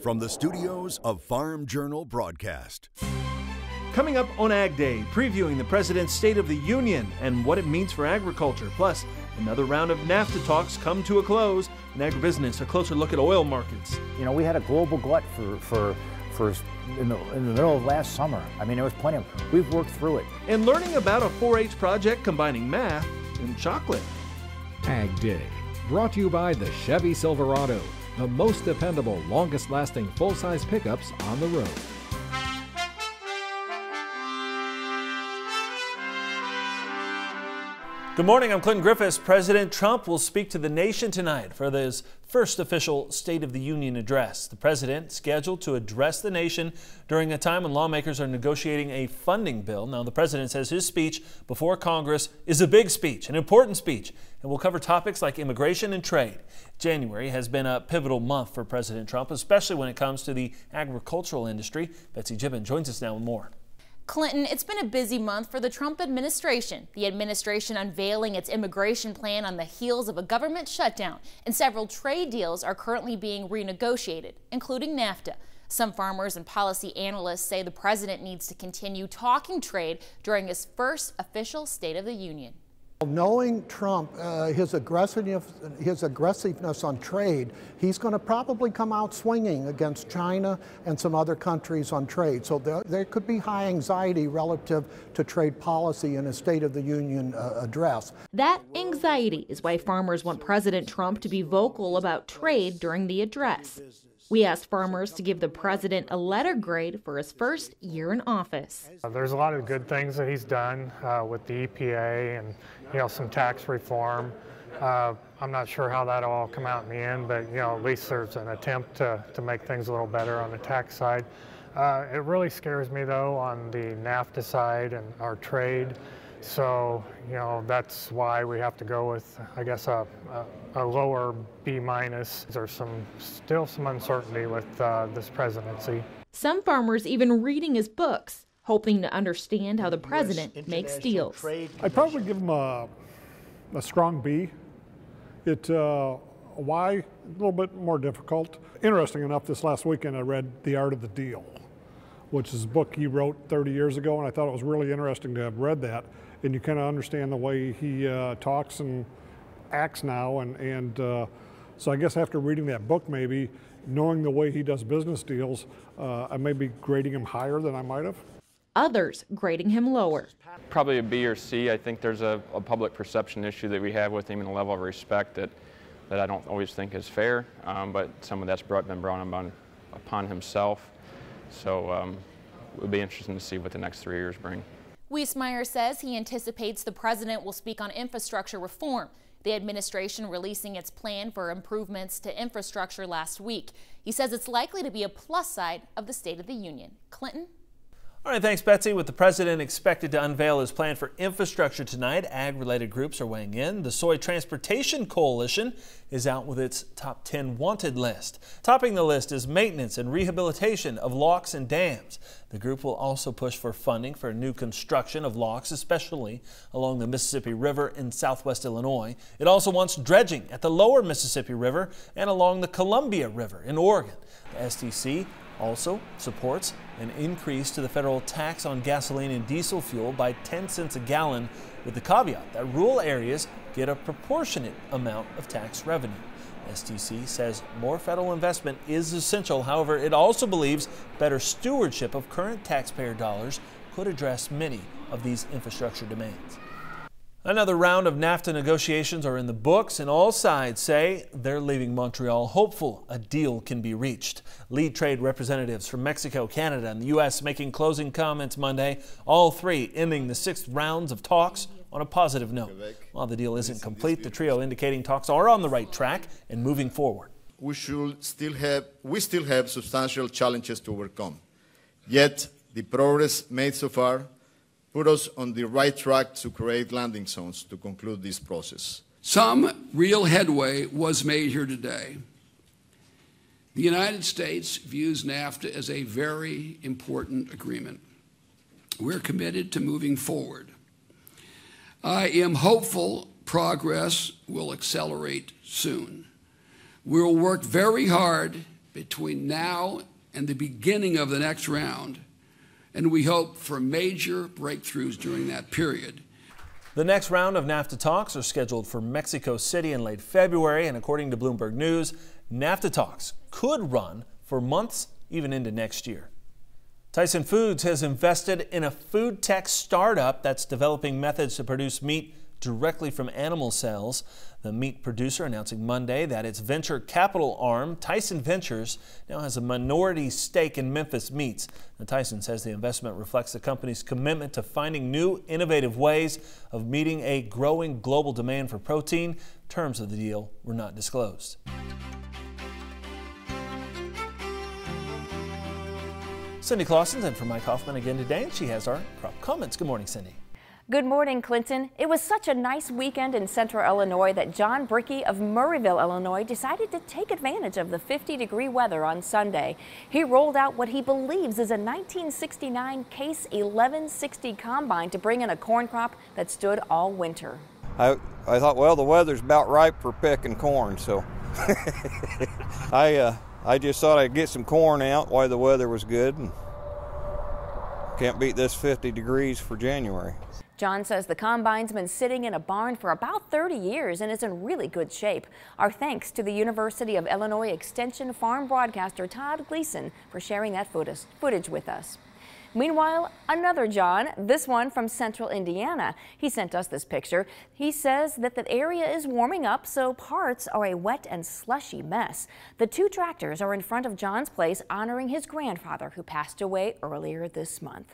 from the studios of Farm Journal Broadcast. Coming up on AgDay, previewing the President's State of the Union and what it means for agriculture. Plus, another round of NAFTA talks come to a close. In AgriBusiness, a closer look at oil markets. You know, we had a global glut for in the middle of last summer. I mean, there was plenty of, we've worked through it. And learning about a 4-H project combining math and chocolate. AgDay, brought to you by the Chevy Silverado, the most dependable, longest-lasting full-size pickups on the road. Good morning, I'm Clinton Griffiths. President Trump will speak to the nation tonight for his first official State of the Union address. The president scheduled to address the nation during a time when lawmakers are negotiating a funding bill. Now, the president says his speech before Congress is a big speech, an important speech, and will cover topics like immigration and trade. January has been a pivotal month for President Trump, especially when it comes to the agricultural industry. Betsy Gibbon joins us now with more. Clinton, it's been a busy month for the Trump administration. The administration unveiling its immigration plan on the heels of a government shutdown, and several trade deals are currently being renegotiated, including NAFTA. Some farmers and policy analysts say the president needs to continue talking trade during his first official State of the Union. Knowing Trump, his aggressiveness on trade, he's going to probably come out swinging against China and some other countries on trade. So there could be high anxiety relative to trade policy in a State of the Union address. That anxiety is why farmers want President Trump to be vocal about trade during the address. We asked farmers to give the president a letter grade for his first year in office. There's a lot of good things that he's done with the EPA and, some tax reform. I'm not sure how that'll all come out in the end, but, at least there's an attempt to make things a little better on the tax side. It really scares me, though, on the NAFTA side and our trade. So, that's why we have to go with, I guess, a lower B-. There's still some uncertainty with this presidency. Some farmers even reading his books, hoping to understand how the president makes deals. I'd probably give him a strong B. Why? A little bit more difficult. Interesting enough, this last weekend I read The Art of the Deal, which is a book he wrote 30 years ago, and I thought it was really interesting to have read that. And you kind of understand the way he talks and acts now. And so I guess after reading that book, maybe knowing the way he does business deals, I may be grading him higher than I might have. Others grading him lower. Probably a B or C. I think there's a public perception issue that we have with him and a level of respect that I don't always think is fair, but some of that's been brought upon himself. So it would be interesting to see what the next 3 years bring. Wiesmeyer says he anticipates the president will speak on infrastructure reform, the administration releasing its plan for improvements to infrastructure last week. He says it's likely to be a plus side of the State of the Union. Clinton? All right, thanks, Betsy. With the president expected to unveil his plan for infrastructure tonight, ag-related groups are weighing in. The Soy Transportation Coalition is out with its top 10 wanted list. Topping the list is maintenance and rehabilitation of locks and dams. The group will also push for funding for new construction of locks, especially along the Mississippi River in southwest Illinois. It also wants dredging at the lower Mississippi River and along the Columbia River in Oregon. The STC also supports an increase to the federal tax on gasoline and diesel fuel by 10 cents a gallon, with the caveat that rural areas get a proportionate amount of tax revenue. STC says more federal investment is essential. However, it also believes better stewardship of current taxpayer dollars could address many of these infrastructure demands. Another round of NAFTA negotiations are in the books, and all sides say they're leaving Montreal hopeful a deal can be reached. Lead trade representatives from Mexico, Canada, and the U.S. making closing comments Monday, all three ending the 6th rounds of talks on a positive note. While the deal isn't complete, the trio indicating talks are on the right track and moving forward. We still have substantial challenges to overcome. Yet, the progress made so far put us on the right track to create landing zones to conclude this process. Some real headway was made here today. The United States views NAFTA as a very important agreement. We're committed to moving forward. I am hopeful progress will accelerate soon. We will work very hard between now and the beginning of the next round, and we hope for major breakthroughs during that period. The next round of NAFTA talks are scheduled for Mexico City in late February, and according to Bloomberg News, NAFTA talks could run for months, even into next year. Tyson Foods has invested in a food tech startup that's developing methods to produce meat directly from animal cells. The meat producer announcing Monday that its venture capital arm, Tyson Ventures, now has a minority stake in Memphis Meats. Now, Tyson says the investment reflects the company's commitment to finding new, innovative ways of meeting a growing global demand for protein. Terms of the deal were not disclosed. Cindy Clausen's in for Mike Hoffman again today, and she has our crop comments. Good morning, Cindy. Good morning, Clinton. It was such a nice weekend in central Illinois that John Brickey of Murrayville, Illinois, decided to take advantage of the 50-degree weather on Sunday. He rolled out what he believes is a 1969 Case 1160 combine to bring in a corn crop that stood all winter. I thought, well, the weather's about ripe for picking corn, so I just thought I'd get some corn out while the weather was good. And can't beat this 50 degrees for January. John says the combine's been sitting in a barn for about 30 years and is in really good shape. Our thanks to the University of Illinois Extension farm broadcaster Todd Gleason for sharing that footage with us. Meanwhile, another John, this one from central Indiana. He sent us this picture. He says that the area is warming up, so parts are a wet and slushy mess. The two tractors are in front of John's place honoring his grandfather who passed away earlier this month.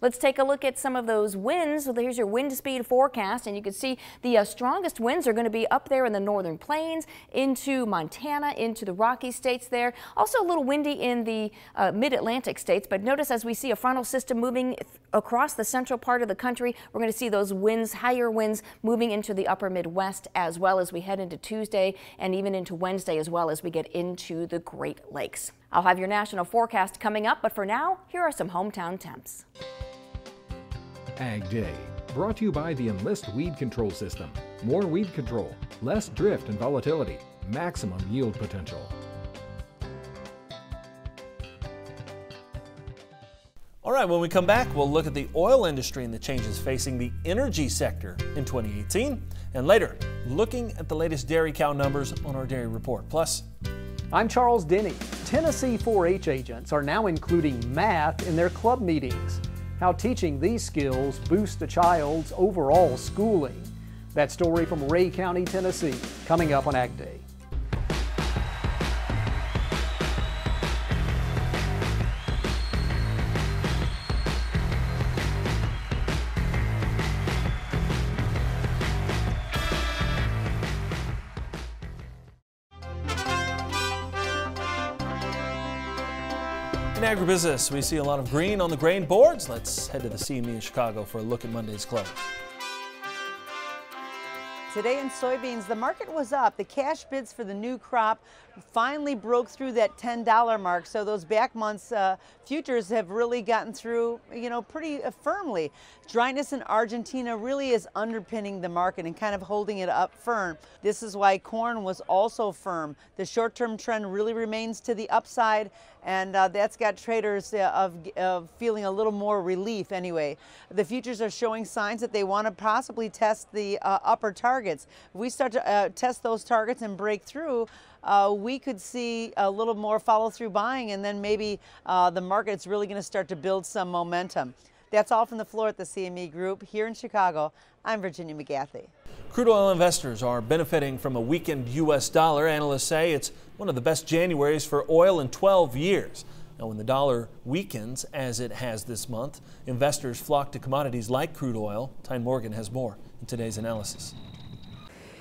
Let's take a look at some of those winds. So here's your wind speed forecast, and you can see the strongest winds are going to be up there in the northern plains, into Montana, into the Rocky states there. Also a little windy in the mid-Atlantic states, but notice as we see a frontal system moving across the central part of the country, we're going to see those winds, higher winds, moving into the upper Midwest as well as we head into Tuesday and even into Wednesday as well as we get into the Great Lakes. I'll have your national forecast coming up, but for now, here are some hometown temps. Ag Day, brought to you by the Enlist Weed Control System. More weed control, less drift and volatility, maximum yield potential. All right, when we come back, we'll look at the oil industry and the changes facing the energy sector in 2018. And later, looking at the latest dairy cow numbers on our Dairy Report. Plus, I'm Charles Denny. Tennessee 4-H agents are now including math in their club meetings. How teaching these skills boosts a child's overall schooling. That story from Ray County, Tennessee, coming up on Ag Day. In AgriBusiness, we see a lot of green on the grain boards. Let's head to the CME in Chicago for a look at Monday's close. Today in soybeans, the market was up. The cash bids for the new crop finally broke through that $10 mark. So those back months futures have really gotten through, pretty firmly. Dryness in Argentina really is underpinning the market and kind of holding it up firm. This is why corn was also firm. The short-term trend really remains to the upside, and that's got traders of feeling a little more relief anyway. The futures are showing signs that they want to possibly test the upper targets. If we start to test those targets and break through, we could see a little more follow-through buying, and then maybe the market's really going to start to build some momentum. That's all from the floor at the CME Group here in Chicago. I'm Virginia McGathy. Crude oil investors are benefiting from a weakened U.S. dollar. Analysts say it's one of the best Januaries for oil in 12 years. Now, when the dollar weakens, as it has this month, investors flock to commodities like crude oil. Tyne Morgan has more in today's analysis.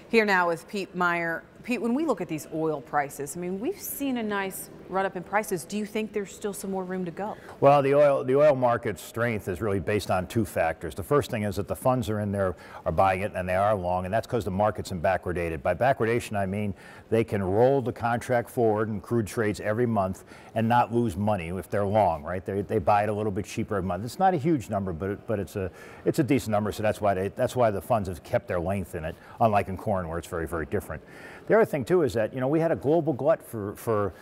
Here now with Pete Meyer. Pete, when we look at these oil prices, we've seen a nice run up in prices. Do you think there's still some more room to go? Well, the oil market's strength is really based on two factors. The first thing is that the funds are in there, are buying it, and they are long, and that's because the market's backwardated. By backwardation, I mean they can roll the contract forward in crude trades every month and not lose money if they're long, right? They buy it a little bit cheaper every month. It's not a huge number, but it's a decent number, so that's why the funds have kept their length in it, unlike in corn where it's very, very different. The other thing too is that we had a global glut for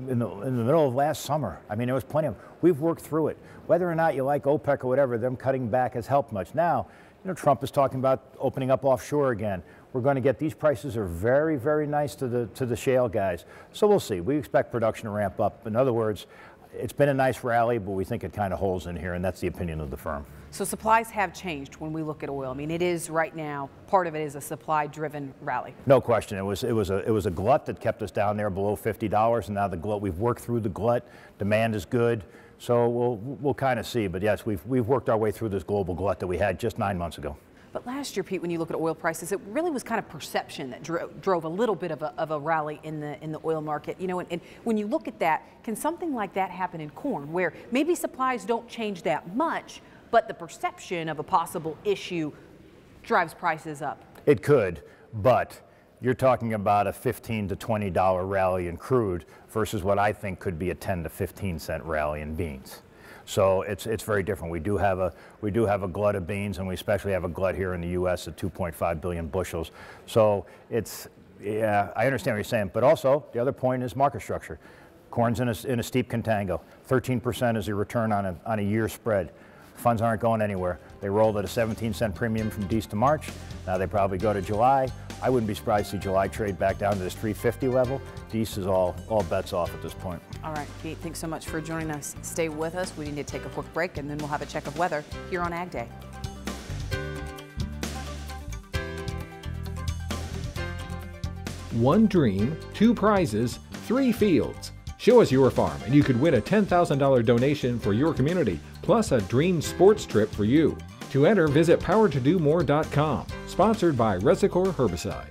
in the middle of last summer. I mean, there was plenty of, we've worked through it. Whether or not you like OPEC or whatever, them cutting back has helped much. Now, you know, Trump is talking about opening up offshore again. We're going to get, these prices are very, very nice to the shale guys. So we'll see. We expect production to ramp up. In other words, it's been a nice rally, but we think it kind of holds in here, and that's the opinion of the firm. So supplies have changed when we look at oil. I mean, it is right now, part of it is a supply-driven rally. No question. It was a glut that kept us down there below $50, and now the glut, we've worked through the glut. Demand is good. So we'll kind of see. But yes, we've worked our way through this global glut that we had just 9 months ago. But last year, Pete, when you look at oil prices, it really was kind of perception that drove a little bit of a rally in the oil market. You know, and when you look at that, can something like that happen in corn, where maybe supplies don't change that much, but the perception of a possible issue drives prices up? It could, but you're talking about a $15 to $20 rally in crude versus what I think could be a 10 to 15 cent rally in beans. So it's very different. We do have a glut of beans, and we especially have a glut here in the U.S. at 2.5 billion bushels. So yeah, I understand what you're saying, but also the other point is market structure. Corn's in a steep contango. 13% is the return on a year spread. Funds aren't going anywhere. They rolled at a 17-cent premium from Dec to March. Now they probably go to July. I wouldn't be surprised to see July trade back down to this 350 level. Dec is all bets off at this point. All right, Pete, thanks so much for joining us. Stay with us. We need to take a quick break, and then we'll have a check of weather here on Ag Day. One dream, 2 prizes, 3 fields. Show us your farm and you could win a $10,000 donation for your community, plus a dream sports trip for you. To enter, visit powertodomore.com. Sponsored by Resicor Herbicide.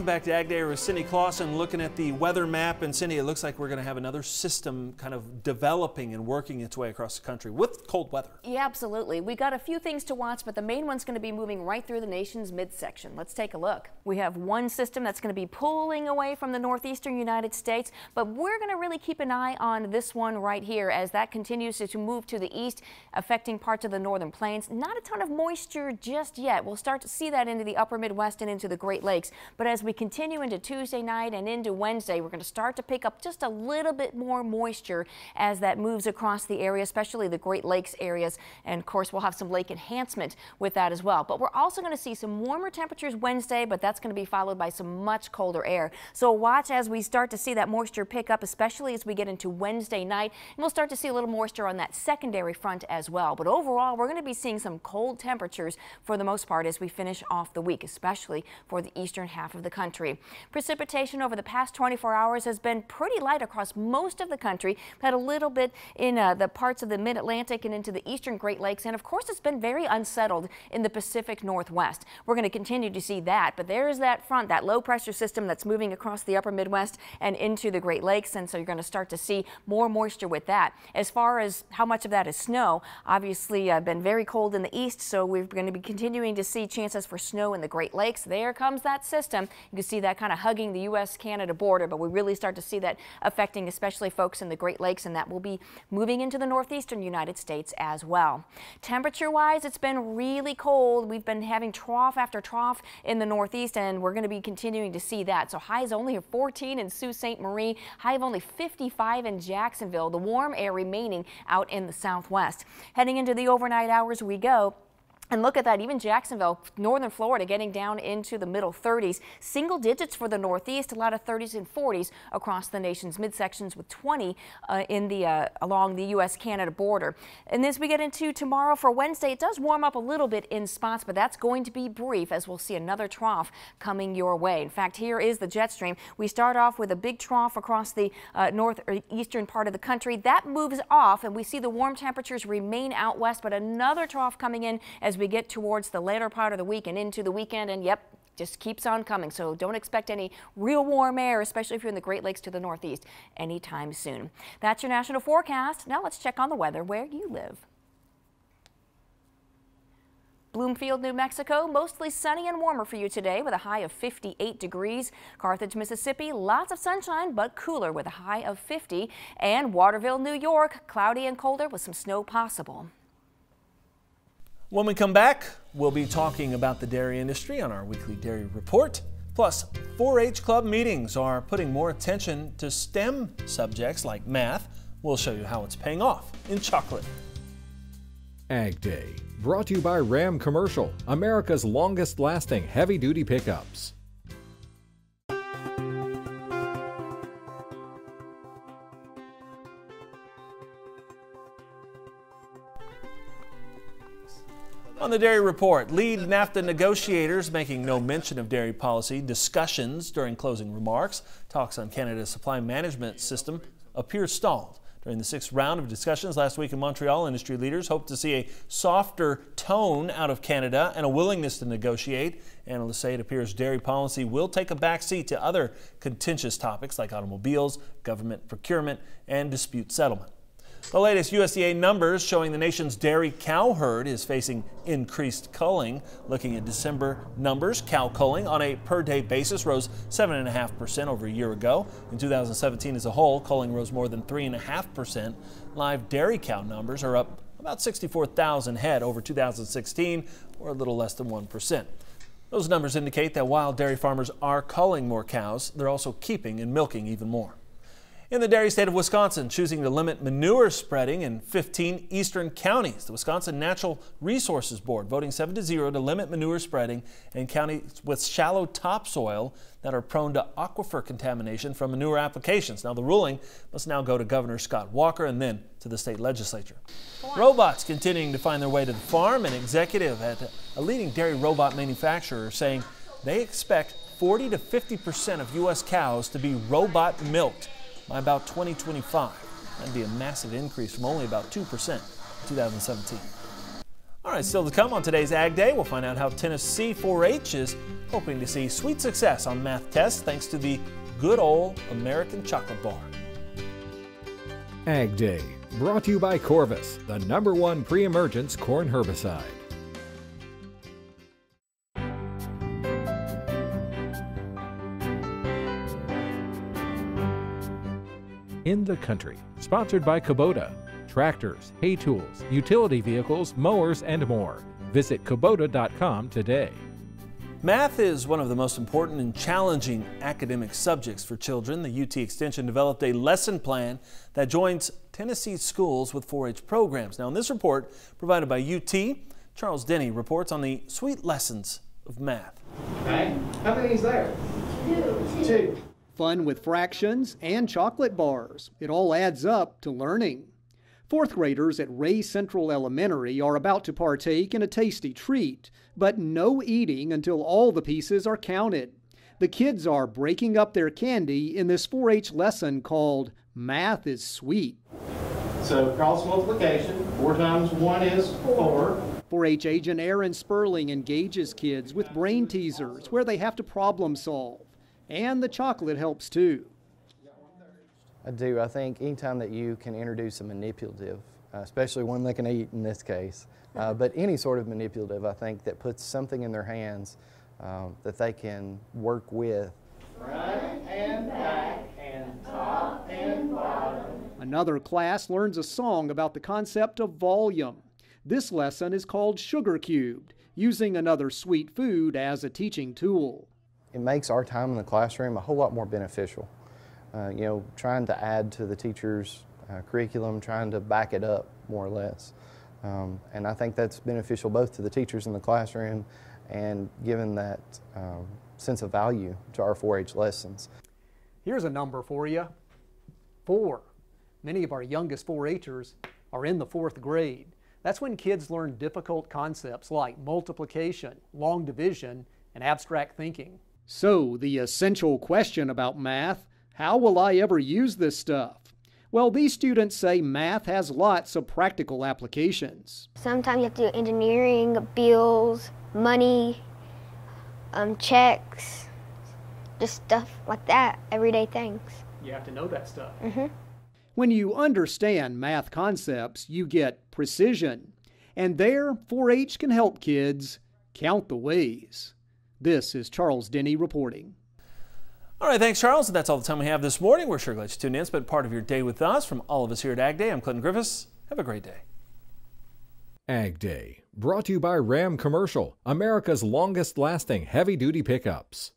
Back to Ag Day with Cindy Clausen looking at the weather map. And Cindy, it looks like we're going to have another system kind of developing and working its way across the country with cold weather. Yeah, absolutely. We got a few things to watch, but the main one's going to be moving right through the nation's midsection. Let's take a look. We have one system that's going to be pulling away from the northeastern United States, but we're going to really keep an eye on this one right here as that continues to move to the east, affecting parts of the northern plains. Not a ton of moisture just yet. We'll start to see that into the upper Midwest and into the Great Lakes, but as we continue into Tuesday night and into Wednesday, we're going to start to pick up just a little bit more moisture as that moves across the area, especially the Great Lakes areas. And of course, we'll have some lake enhancement with that as well. But we're also going to see some warmer temperatures Wednesday, but that's going to be followed by some much colder air. So watch as we start to see that moisture pick up, especially as we get into Wednesday night. And we'll start to see a little moisture on that secondary front as well. But overall, we're going to be seeing some cold temperatures for the most part as we finish off the week, especially for the eastern half of the country. Precipitation over the past 24 hours has been pretty light across most of the country. We've had a little bit in the parts of the mid-Atlantic and into the eastern Great Lakes, and of course it's been very unsettled in the Pacific Northwest. We're going to continue to see that, but there's that front, that low pressure system that's moving across the upper Midwest and into the Great Lakes, and so you're going to start to see more moisture with that. As far as how much of that is snow, obviously been very cold in the east, so we're going to be continuing to see chances for snow in the Great Lakes. There comes that system. You can see that kind of hugging the U.S.-Canada border, but we really start to see that affecting especially folks in the Great Lakes, and that will be moving into the northeastern United States as well. Temperature-wise, it's been really cold. We've been having trough after trough in the northeast, and we're going to be continuing to see that. So highs only of 14 in Sault Ste. Marie, high of only 55 in Jacksonville, the warm air remaining out in the southwest. Heading into the overnight hours we go. And look at that, even Jacksonville, northern Florida, getting down into the middle 30s. Single digits for the northeast, a lot of 30s and 40s across the nation's midsections, with 20 along the U.S.-Canada border. And as we get into tomorrow for Wednesday, it does warm up a little bit in spots, but that's going to be brief as we'll see another trough coming your way. In fact, here is the jet stream. We start off with a big trough across the northeastern part of the country. That moves off, and we see the warm temperatures remain out west, but another trough coming in as we get towards the later part of the week and into the weekend, and yep, just keeps on coming. So don't expect any real warm air, especially if you're in the Great Lakes to the northeast, anytime soon. That's your national forecast. Now let's check on the weather where you live. Bloomfield, New Mexico, mostly sunny and warmer for you today with a high of 58 degrees. Carthage, Mississippi, lots of sunshine but cooler with a high of 50. And Waterville, New York, cloudy and colder with some snow possible. When we come back, we'll be talking about the dairy industry on our weekly dairy report. Plus, 4-H club meetings are putting more attention to STEM subjects like math. We'll show you how it's paying off in chocolate. Ag Day, brought to you by Ram Commercial, America's longest lasting heavy-duty pickups. On the Dairy Report, lead NAFTA negotiators making no mention of dairy policy discussions during closing remarks. Talks on Canada's supply management system appear stalled. During the 6th round of discussions last week in Montreal, industry leaders hope to see a softer tone out of Canada and a willingness to negotiate. Analysts say it appears dairy policy will take a backseat to other contentious topics like automobiles, government procurement, and dispute settlement. The latest USDA numbers showing the nation's dairy cow herd is facing increased culling. Looking at December numbers, cow culling on a per-day basis rose 7.5% over a year ago. In 2017 as a whole, culling rose more than 3.5%. Live dairy cow numbers are up about 64,000 head over 2016, or a little less than 1%. Those numbers indicate that while dairy farmers are culling more cows, they're also keeping and milking even more. In the dairy state of Wisconsin, choosing to limit manure spreading in 15 eastern counties. The Wisconsin Natural Resources Board voting 7-0 to limit manure spreading in counties with shallow topsoil that are prone to aquifer contamination from manure applications. Now, the ruling must now go to Governor Scott Walker and then to the state legislature. Robots continuing to find their way to the farm. An executive at a leading dairy robot manufacturer saying they expect 40 to 50% of U.S. cows to be robot milked by about 2025. That'd be a massive increase from only about 2% in 2017. All right, still to come on today's Ag Day, we'll find out how Tennessee 4-H is hoping to see sweet success on math tests thanks to the good old American chocolate bar. Ag Day, brought to you by Corvus, the #1 pre-emergence corn herbicide. In the country, sponsored by Kubota. Tractors, hay tools, utility vehicles, mowers, and more. Visit Kubota.com today. Math is one of the most important and challenging academic subjects for children. The UT Extension developed a lesson plan that joins Tennessee schools with 4-H programs. Now, in this report provided by UT, Charles Denny reports on the sweet lessons of math. Okay, how many is there? Two. Fun with fractions and chocolate bars. It all adds up to learning. 4th graders at Ray Central Elementary are about to partake in a tasty treat, but no eating until all the pieces are counted. The kids are breaking up their candy in this 4-H lesson called Math is Sweet. So cross multiplication, 4 times 1 is 4. 4-H agent Aaron Sperling engages kids with brain teasers where they have to problem solve. And the chocolate helps too. I do. I think anytime that you can introduce a manipulative, especially one they can eat in this case, but any sort of manipulative, I think that puts something in their hands that they can work with. Front and back and top and bottom. Another class learns a song about the concept of volume. This lesson is called Sugar Cubed, using another sweet food as a teaching tool. It makes our time in the classroom a whole lot more beneficial. You know, trying to add to the teacher's curriculum, trying to back it up more or less. And I think that's beneficial both to the teachers in the classroom and giving that sense of value to our 4-H lessons. Here's a number for you, 4. Many of our youngest 4-Hers are in the 4th grade. That's when kids learn difficult concepts like multiplication, long division, and abstract thinking. So, the essential question about math, how will I ever use this stuff? Well, these students say math has lots of practical applications. Sometimes you have to do engineering, bills, money, checks, just stuff like that, everyday things. You have to know that stuff. When you understand math concepts, you get precision. And there, 4-H can help kids count the ways. This is Charles Denny reporting. All right, thanks, Charles. And that's all the time we have this morning. We're sure glad you tuned in, spent part of your day with us. From all of us here at AgDay, I'm Clinton Griffiths. Have a great day. AgDay, brought to you by Ram Commercial, America's longest-lasting heavy-duty pickups.